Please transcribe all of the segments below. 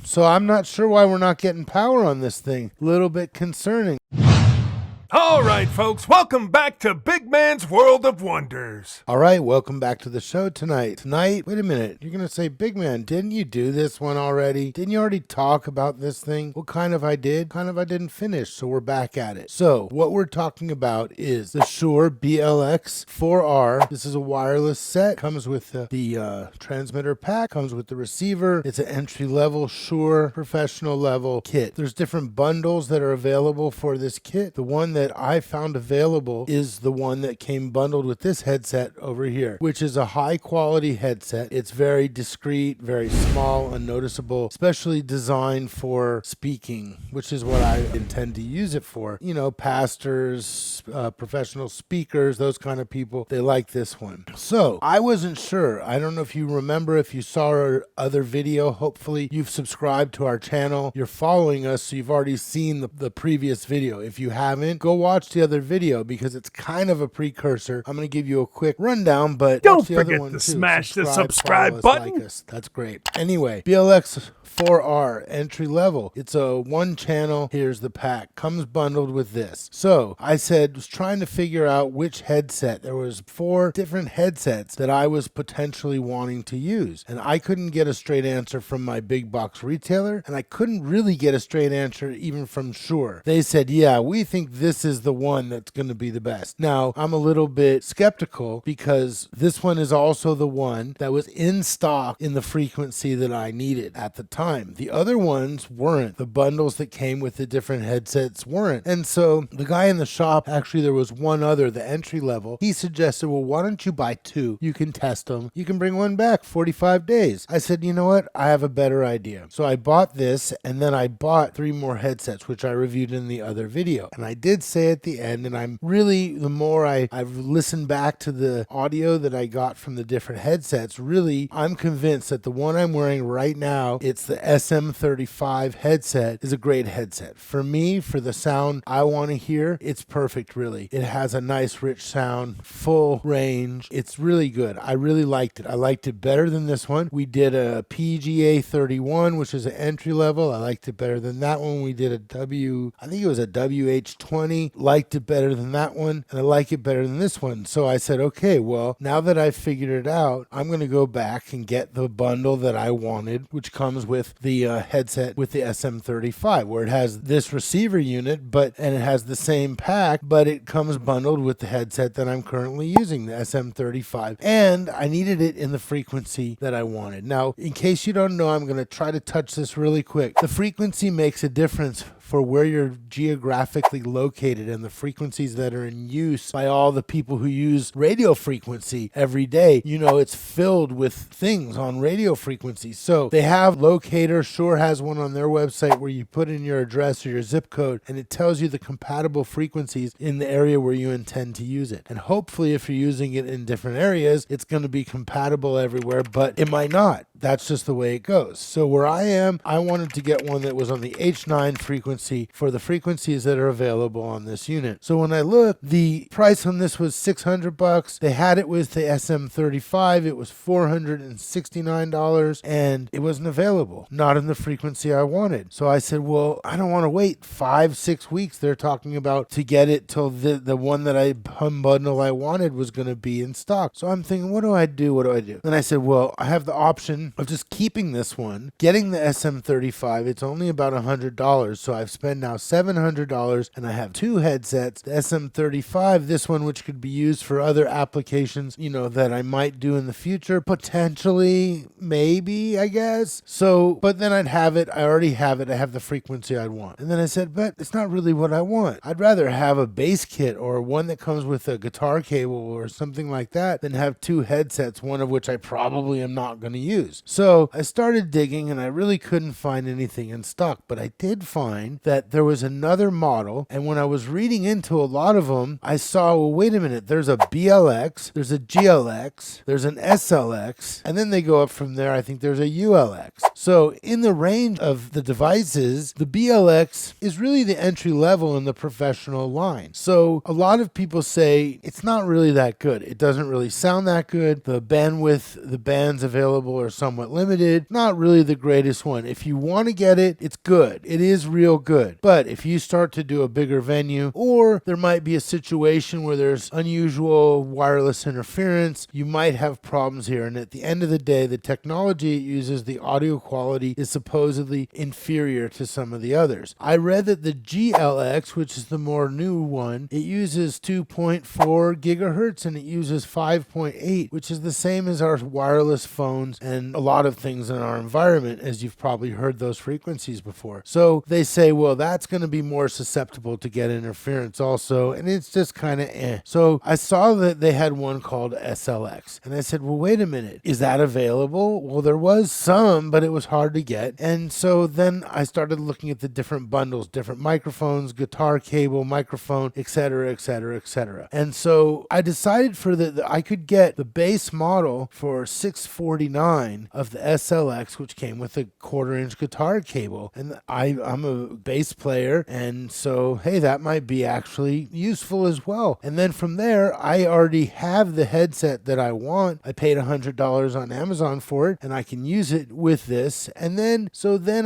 So I'm not sure why we're not getting power on this thing. A little bit concerning. All right, folks, welcome back to Big Man's World of Wonders. All right, welcome back to the show tonight. Tonight, wait a minute. You're going to say, Big Man, didn't you do this one already? Didn't you already talk about this thing? Well, kind of I did. Kind of I didn't finish, so we're back at it. So what we're talking about is the Shure BLX-4R. This is a wireless set. Comes with the transmitter pack. Comes with the receiver. It's an entry-level Shure professional level kit. There's different bundles that are available for this kit. The one that I found available is the one that came bundled with this headset over here, which is a high quality headset. It's very discreet, very small, unnoticeable, especially designed for speaking, which is what I intend to use it for. You know, pastors, professional speakers, those kind of people, they like this one. So I wasn't sure. I don't know if you remember, if you saw our other video. Hopefully you've subscribed to our channel. You're following us, so you've already seen the previous video. If you haven't, go watch the other video because it's kind of a precursor. I'm going to give you a quick rundown, but don't forget to smash the subscribe button. Like us. That's great. Anyway, BLX-4R entry level. It's a one channel. Here's the pack. Comes bundled with this. So I was trying to figure out which headset. There was 4 different headsets that I was potentially wanting to use, and I couldn't get a straight answer from my big box retailer, and I couldn't really get a straight answer even from Shure. They said, yeah, we think this is the one that's going to be the best. Now, I'm a little bit skeptical because this one is also the one that was in stock in the frequency that I needed at the time. The other ones weren't. The bundles that came with the different headsets weren't. And so the guy in the shop, actually there was one other, the entry level, he suggested, well, why don't you buy 2? You can test them. You can bring one back 45 days. I said, you know what? I have a better idea. So I bought this, and then I bought 3 more headsets, which I reviewed in the other video. And I did say at the end, and I'm really, the more I've listened back to the audio that I got from the different headsets, really, I'm convinced that the one I'm wearing right now, it's the SM35 headset, is a great headset. For me, for the sound I want to hear, it's perfect, really. It has a nice, rich sound, full range. It's really good. I really liked it. I liked it better than this one. We did a PGA 31, which is an entry level. I liked it better than that one. We did I think it was a WH20. Liked it better than that one, and I like it better than this one. So I said, okay, well, now that I've figured it out, I'm going to go back and get the bundle that I wanted, which comes with the headset with the SM35, where it has this receiver unit, and it has the same pack, but it comes bundled with the headset that I'm currently using, the SM35, and I needed it in the frequency that I wanted. Now, in case you don't know, I'm going to try to touch this really quick. The frequency makes a difference for where you're geographically located and the frequencies that are in use by all the people who use radio frequency every day. You know, it's filled with things on radio frequency. So they have locators. Shure has one on their website where you put in your address or your zip code, and it tells you the compatible frequencies in the area where you intend to use it. And hopefully, if you're using it in different areas, it's going to be compatible everywhere, but it might not. That's just the way it goes. So where I am, I wanted to get one that was on the H9 frequency for the frequencies that are available on this unit. So when I looked, the price on this was $600. They had it with the SM35. It was $469, and it wasn't available. Not in the frequency I wanted. So I said, well, I don't want to wait 5-6 weeks. They're talking about to get it till the one that bundle I wanted was going to be in stock. So I'm thinking, what do I do? Then I said, well, I have the option of just keeping this one, getting the SM35. It's only about $100, so I've spent now $700, and I have 2 headsets. The SM35, this one, which could be used for other applications, you know, that I might do in the future, potentially, maybe, I guess. So, but then I'd have it. I already have it. I have the frequency I'd want. And then I said, but it's not really what I want. I'd rather have a bass kit or one that comes with a guitar cable or something like that than have 2 headsets, one of which I probably am not going to use. So I started digging, and I really couldn't find anything in stock, but I did find that there was another model, and when I was reading into a lot of them, I saw, well, wait a minute, there's a BLX, there's a GLX, there's an SLX, and then they go up from there. I think there's a ULX. So in the range of the devices, the BLX is really the entry level in the professional line. So a lot of people say it's not really that good. It doesn't really sound that good. The bandwidth, the bands available are somewhat limited. Not really the greatest one. If you want to get it, it's good. It is real good. But if you start to do a bigger venue, or there might be a situation where there's unusual wireless interference, you might have problems here. And at the end of the day, the technology it uses, the audio quality is supposedly inferior to some of the others. I read that the GLX, which is the more new one, it uses 2.4 gigahertz and it uses 5.8, which is the same as our wireless phones and a lot of things in our environment, as you've probably heard those frequencies before. So they say, well, that's going to be more susceptible to get interference also, and it's just kind of So I saw that they had one called SLX, and I said, well, wait a minute, is that available? Well, there was some, but it was hard to get. And so then I started looking at the different bundles, different microphones, guitar cable, microphone, etc., etc., etc. And so I decided I could get the base model for $649 of the SLX, which came with a 1/4-inch guitar cable. And I'm a bass player, and so, hey, that might be actually useful as well. And then from there, I already have the headset that I want. I paid $100 on Amazon for it, and I can use it with this. And then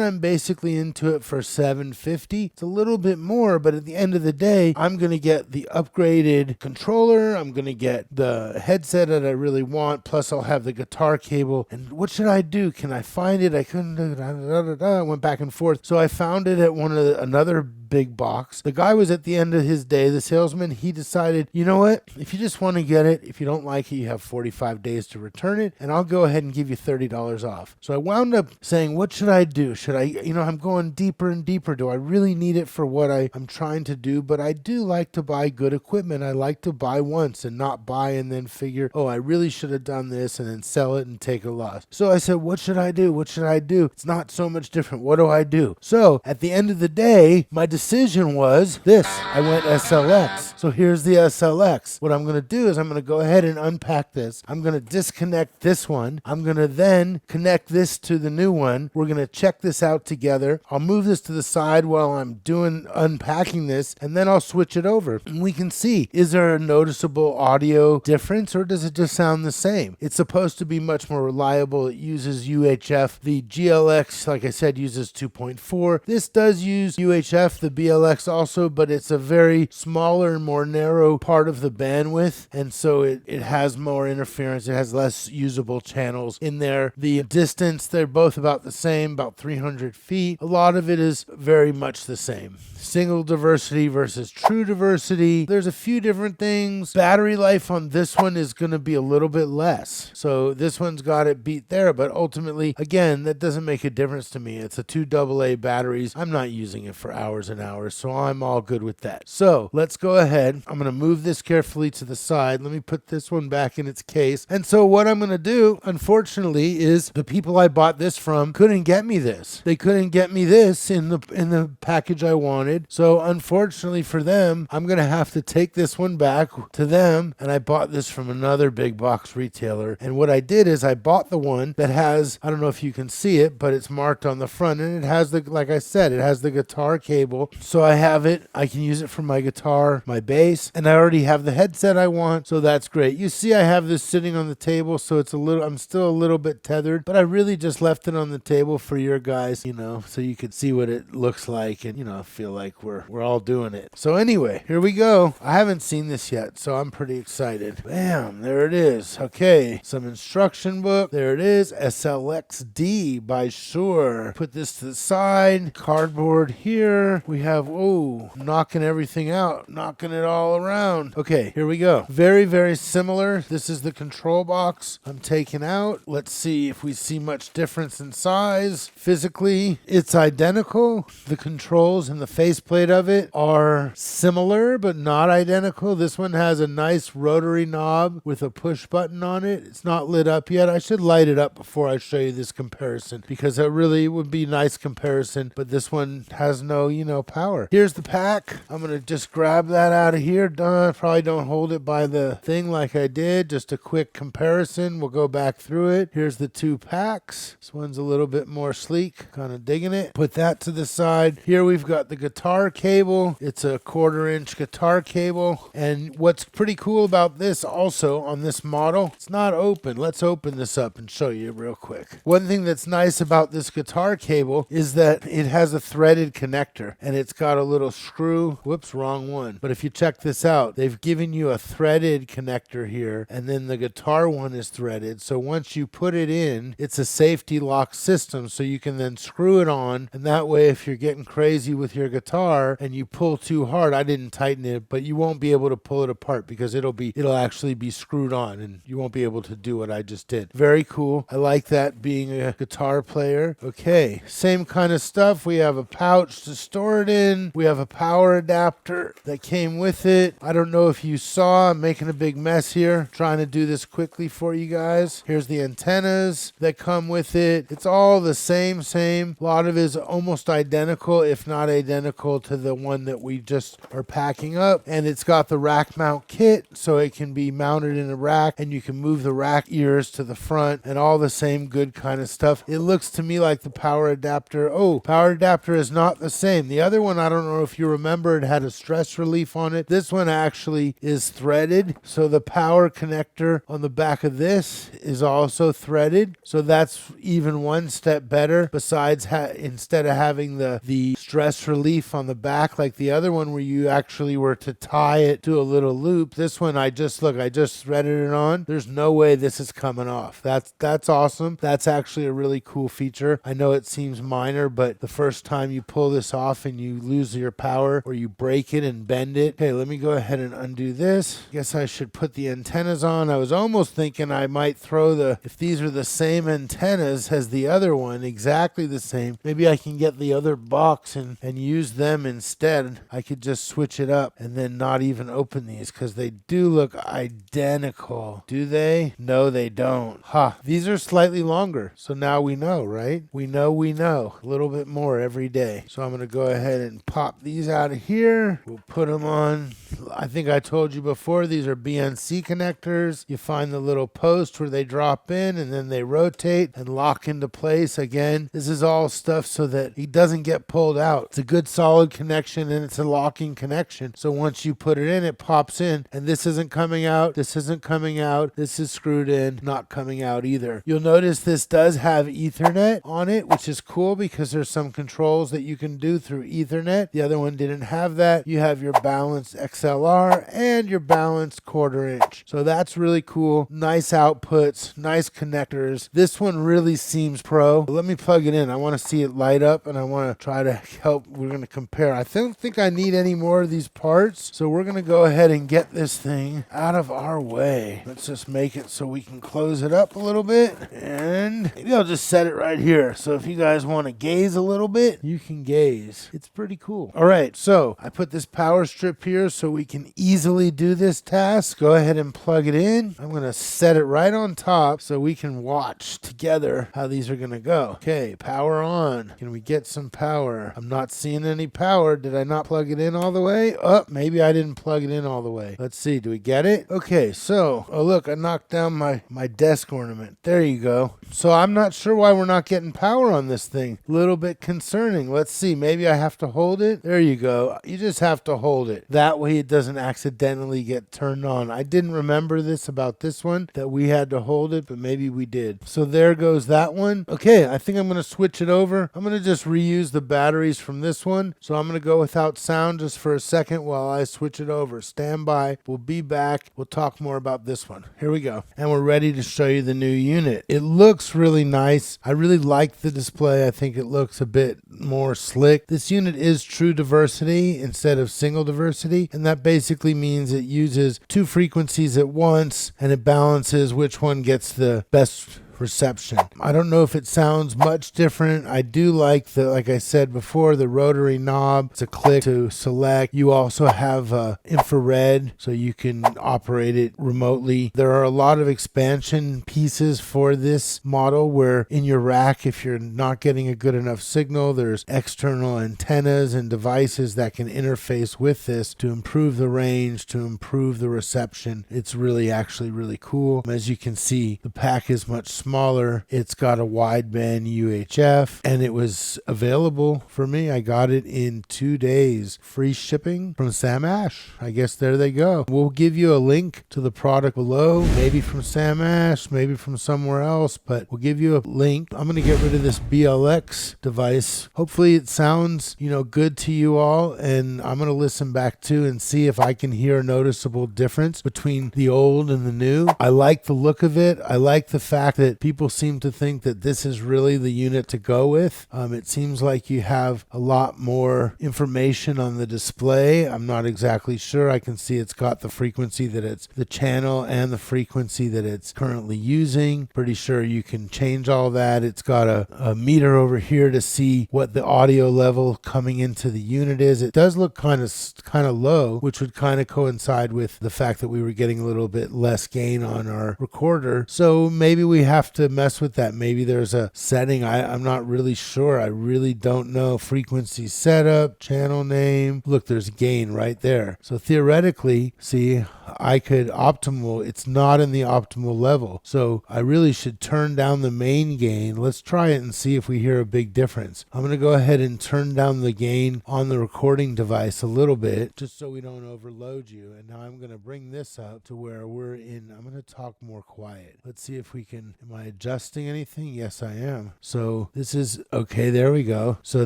I'm basically into it for $750. It's a little bit more, but at the end of the day, I'm going to get the upgraded controller. I'm going to get the headset that I really want, plus I'll have the guitar cable. And what should I do? Can I find it? I couldn't. I went back and forth. So I found it at another big box. The guy was at the end of his day, the salesman. He decided, you know what? If you just want to get it, if you don't like it, you have 45 days to return it, and I'll go ahead and give you $30 off. So I wound up saying, what should I do? Should I, I'm going deeper and deeper. Do I really need it for what I'm trying to do? But I do like to buy good equipment. I like to buy once and not buy and then figure, oh, I really should have done this, and then sell it and take a loss. So I said, what should I do? What should I do? It's not so much different. What do I do? So at the end of the day, my decision was this. I went SLX. So here's the SLX. What I'm going to do is I'm going to go ahead and unpack this. I'm going to disconnect this one. I'm going to then connect this to the new one. We're going to check this out together. I'll move this to the side while I'm unpacking this, and then I'll switch it over. And we can see, is there a noticeable audio difference, or does it just sound the same? It's supposed to be much more reliable. It uses UHF. The GLX, like I said, uses 2.4. This does use UHF, the BLX also, but it's a very smaller and more narrow part of the bandwidth, and so it has more interference. It has less usable channels in there. The distance, they're both about the same, about 300 feet. A lot of it is very much the same. Single diversity versus true diversity. There's a few different things. Battery life on this one is going to be a little bit less. So this one's got it beat there, but ultimately, again, that doesn't make a difference to me. It's a 2 AA batteries. I'm not using it for hours and hours, so I'm all good with that. So let's go ahead. I'm going to move this carefully to the side. Let me put this one back in its case. And so what I'm going to do, unfortunately, is the people I bought this from couldn't get me this. They couldn't get me this in the package I wanted. So unfortunately for them, I'm going to have to take this one back to them. And I bought this from another big box retailer. And what I did is I bought the one that has, I don't know if you can see it, but it's marked on the front, and it has like I said, it has the guitar cable. So I have it. I can use it for my guitar, my bass, and I already have the headset I want. So that's great. You see, I have this sitting on the table, so I'm still a little bit tethered, but I really just left it on the table for your guys, so you could see what it looks like and, feel like we're all doing it. So anyway, here we go. I haven't seen this yet, so I'm pretty excited. Bam, there it is. Okay, some instruction book. There it is. SLX-D by Shure. Put this to the side. Cardboard here. We have, knocking everything out, knocking it all around. Okay, here we go. Very, very similar. This is the control box I'm taking out. Let's see if we see much difference in size. Physically, it's identical. The controls and the faceplate of it are similar, but not identical. This one has a nice rotary knob with a push button on it. It's not lit up yet. I should light it up before I show you this comparison, because it really would be a nice comparison, but this one has no, power. Here's the pack. I'm going to just grab that out of here. Probably don't hold it by the thing like I did. Just a quick comparison. We'll go back through it. Here's the two packs. This one's a little bit more sleek. Kind of digging it. Put that to the side. Here we've got the guitar cable. It's a 1/4-inch guitar cable. And what's pretty cool about this also on this model, it's not open. Let's open this up and show show you real quick. One thing that's nice about this guitar cable is that it has a threaded connector, and it's got a little screw. Whoops, wrong one. But if you check this out, they've given you a threaded connector here, and then the guitar one is threaded. So once you put it in, it's a safety lock system, so you can then screw it on, and that way if you're getting crazy with your guitar and you pull too hard, I didn't tighten it, but you won't be able to pull it apart because it'll actually be screwed on, and you won't be able to do what I just did. Very cool. I like that, being a guitar player. Okay, same kind of stuff. We have a pouch to store it in. We have a power adapter that came with it. I don't know if you saw, I'm making a big mess here, trying to do this quickly for you guys. Here's the antennas that come with it. It's all the same. A lot of it is almost identical, if not identical, to the one that we just are packing up. And it's got the rack mount kit, so it can be mounted in a rack, and you can move the rack ears to the front, and all the same good kind of stuff. It looks to me like the power adapter. Oh, power adapter is not the same. The other one, I don't know if you remember, it had a stress relief on it. This one actually is threaded, so the power connector on the back of this is also threaded, so that's even one step better. Besides, instead of having the stress relief on the back like the other one where you actually were to tie it to a little loop, this one I just threaded it on. There's no way this is coming off. That's awesome. That's actually a really cool feature. I know it seems minor, but the first time you pull this off and you lose your power or you break it and bend it. Okay, let me go ahead and undo this. Guess I should put the antennas on. I was almost thinking I might throw if these are the same antennas as the other one, exactly the same, maybe I can get the other box and use them instead. I could just switch it up and then not even open these, because they do look identical. Do they? No, they don't. These are slightly longer, so now we know, right? We know a little bit more every day. So I'm going to go ahead and pop these out of here. We'll put them on. I think I told you before, these are BNC connectors. You find the little post where they drop in and then they rotate and lock into place. Again, this is all stuff so that he doesn't get pulled out. It's a good solid connection, and it's a locking connection. So once you put it in, it pops in, and this isn't coming out. This isn't coming out. This is screwed in, not coming out either. You'll notice this does have Ethernet on it, which is cool because there's some controls that you can do through Ethernet. The other one didn't have that. You have your balanced XLR and your balanced 1/4 inch. So that's really cool. Nice outputs, nice connectors. This one really seems pro. Let me plug it in. I want to see it light up, and I want to try to help. We're going to compare. I don't think I need any more of these parts, so we're going to go ahead and get this thing out of our way. Let's just make it so we can close it up a little bit, and maybe I'll just set it right here. So if you guys want to gaze a little bit, you can gaze. It's pretty cool. All right, so I put this power strip here so we can easily do this task. Go ahead and plug it in. I'm going to set it right on top so we can watch together how these are going to go. Okay, power on. Can we get some power? I'm not seeing any power. Did I not plug it in all the way? Oh, maybe I didn't plug it in all the way. Let's see. Do we get it? Okay, so, oh look, I knocked down my desk ornament. There you go. So I'm not sure why we're not getting power on this thing. A little bit concerning. Let's see. Maybe I have to hold it. There you go. You just have to hold it. That way it doesn't accidentally get turned on. I didn't remember this about this one, that we had to hold it, but maybe we did. So there goes that one. Okay, I think I'm going to switch it over. I'm going to just reuse the batteries from this one. So I'm going to go without sound just for a second while I switch it over. Stand by. We'll be back. We'll talk more about this one. Here we go. And we're ready to show you the new unit. It looks really nice. I really like the display. I think it looks a bit more slick. This unit is true diversity instead of single diversity, and that basically means it uses 2 frequencies at once, and it balances which one gets the best reception. I don't know if it sounds much different. I do like like I said before, the rotary knob. It's a click to select. You also have infrared, so you can operate it remotely. There are a lot of expansion pieces for this model where in your rack, if you're not getting a good enough signal, there's external antennas and devices that can interface with this to improve the range, to improve the reception. It's actually really cool. As you can see, the pack is much smaller smaller. It's got a wideband UHF, and it was available for me. I got it in 2 days, free shipping from Sam Ash. I guess there they go. We'll give you a link to the product below, maybe from Sam Ash, maybe from somewhere else, but we'll give you a link. I'm going to get rid of this BLX device. Hopefully it sounds, good to you all, and I'm going to listen back to and see if I can hear a noticeable difference between the old and the new. I like the look of it. I like the fact that people seem to think that this is really the unit to go with. It seems like you have a lot more information on the display. I'm not exactly sure. I can see it's got the frequency that it's the channel and the frequency that it's currently using. Pretty sure you can change all that. It's got a meter over here to see what the audio level coming into the unit is. It does look kind of low, which would kind of coincide with the fact that we were getting a little bit less gain on our recorder. So maybe we have to mess with that. Maybe there's a setting. I'm not really sure. I really don't know. Frequency setup, channel name. Look, there's gain right there. So theoretically, see, I could optimal. It's not in the optimal level. So I really should turn down the main gain. Let's try it and see if we hear a big difference. I'm going to go ahead and turn down the gain on the recording device a little bit, just so we don't overload you. And now I'm going to bring this up to where I'm going to talk more quiet. Let's see if we can, am I adjusting anything? Yes, I am. So this is, okay, there we go. So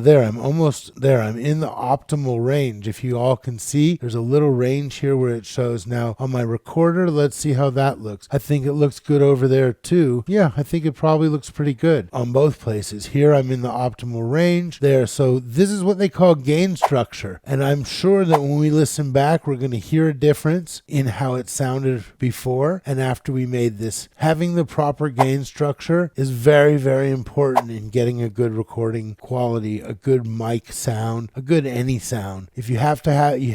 there, I'm almost there. I'm in the optimal range. If you all can see, there's a little range here where it shows now on my recorder. Let's see how that looks. I think it looks good over there too. Yeah, I think it probably looks pretty good on both places. Here I'm in the optimal range there. So this is what they call gain structure. And I'm sure that when we listen back, we're going to hear a difference in how it sounded before and after we made this. Having the proper gain structure is very, very important in getting a good recording quality, a good mic sound, a good any sound. If you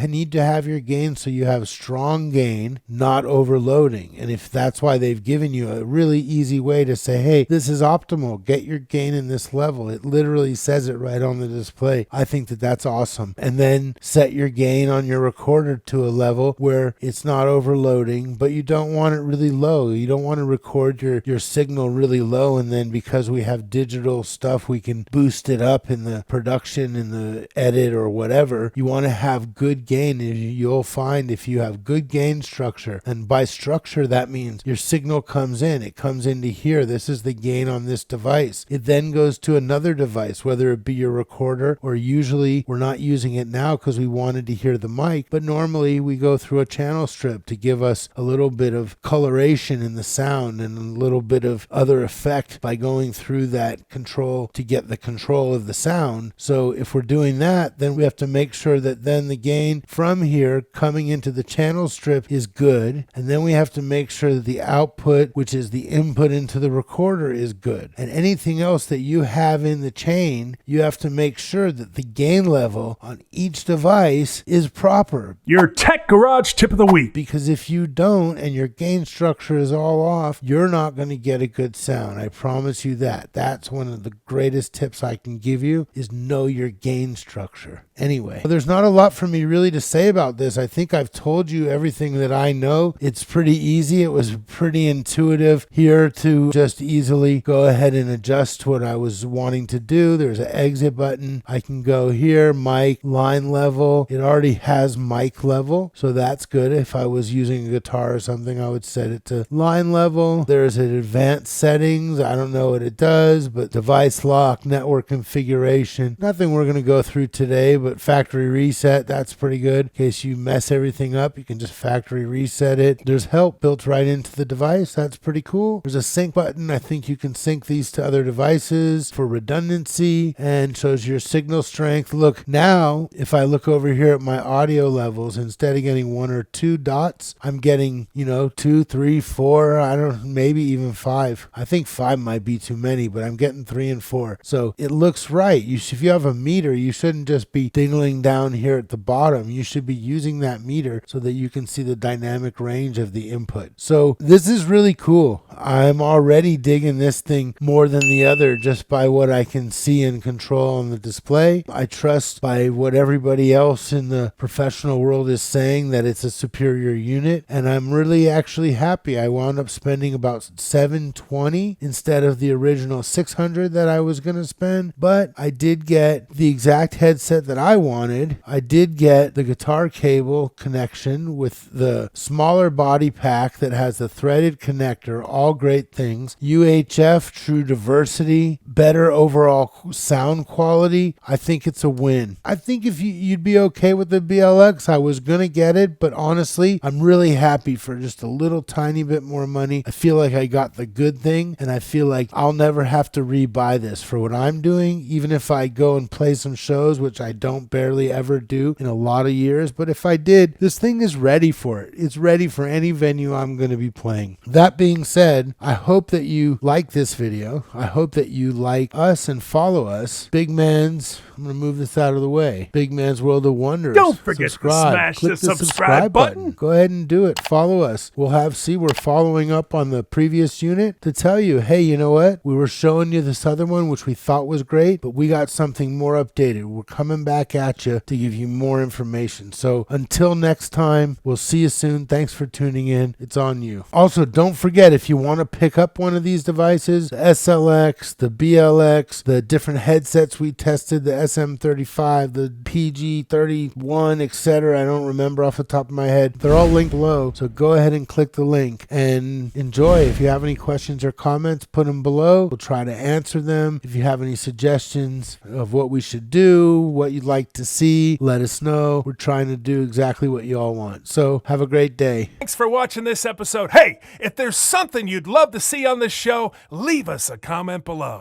need to have your gain so you have strong gain, not overloading. And if that's why they've given you a really easy way to say, hey, this is optimal, get your gain in this level. It literally says it right on the display. I think that that's awesome. And then set your gain on your recorder to a level where it's not overloading, but you don't want it really low. You don't want to record your signal really low, and then because we have digital stuff, we can boost it up in the production, in the edit or whatever. You want to have good gain. You'll find if you have good gain structure, and by structure that means your signal comes in, it comes into here. This is the gain on this device. It then goes to another device, whether it be your recorder, or usually we're not using it now because we wanted to hear the mic, but normally we go through a channel strip to give us a little bit of coloration in the sound and a little bit of other effect by going through that control to get the control of the sound. So if we're doing that, then we have to make sure that then the gain from here coming into the channel strip is good, and then we have to make sure that the output, which is the input into the recorder, is good. And anything else that you have in the chain, you have to make sure that the gain level on each device is proper. Your Tech Garage tip of the week. Because if you don't and your gain structure is all off, you're not going to get a good sound. I promise you that. That's one of the greatest tips I can give you, is know your gain structure. Anyway, there's not a lot for me really to say about this. I think I've told you everything that I know. It's pretty easy. It was pretty intuitive here to just easily go ahead and adjust what I was wanting to do. There's an exit button. I can go here, mic, line level. It already has mic level, so that's good. If I was using a guitar or something, I would set it to line level. There's an advanced settings. I don't know what it does, but device lock, network configuration. Nothing we're going to go through today, but factory reset, that's pretty good. In case you mess everything up, you can just factory reset it. There's help built right into the device. That's pretty cool. There's a sync button. I think you can sync these to other devices for redundancy, and shows your signal strength. Look, now if I look over here at my audio levels, instead of getting 1 or 2 dots, I'm getting 2, 3, 4, maybe even 5. I think 5 might be too many, but I'm getting 3 and 4. So it looks right. If you have a meter, you shouldn't just be dingling down here at the bottom. You should be using that meter so that you can see the dynamic range of the input. So this is really cool. I'm already digging this thing more than the other just by what I can see and control on the display. I trust by what everybody else in the professional world is saying that it's a superior unit, and I'm really actually happy. I wound up spending about $7 $720 instead of the original $600 that I was going to spend. But I did get the exact headset that I wanted. I did get the guitar cable connection with the smaller body pack that has the threaded connector, all great things. UHF, true diversity, better overall sound quality. I think it's a win. I think if you'd be okay with the BLX, I was going to get it, but honestly, I'm really happy for just a little tiny bit more money. I feel like I got the good thing, and I feel like I'll never have to rebuy this for what I'm doing, even if I go and play some shows, which I don't barely ever do in a lot of years. But if I did, this thing is ready for it. It's ready for any venue I'm going to be playing. That being said, I hope that you like this video. I hope that you like us and follow us. Big Man's, I'm going to move this out of the way. Big Man's World of Wonders. Don't forget Subscribe. to smash Click the subscribe button. Go ahead and do it. Follow us. We're following up on the previous unit to tell you, hey, you know what? We were showing you this other one, which we thought was great, but we got something more updated. We're coming back at you to give you more information. So until next time, we'll see you soon. Thanks for tuning in. It's on you. Also, don't forget, if you want to pick up one of these devices, the SLX, the BLX, the different headsets we tested, the SM35, the PG31, etc. I don't remember off the top of my head. They're all linked below, so go ahead and click the link and enjoy. If you have any questions or comments, put them below. We'll try to answer them. If you have any suggestions of what we should do, what you'd like to see, let us know. We're trying to do exactly what you all want. So have a great day. Thanks for watching this episode. Hey, if there's something you'd love to see on this show, leave us a comment below.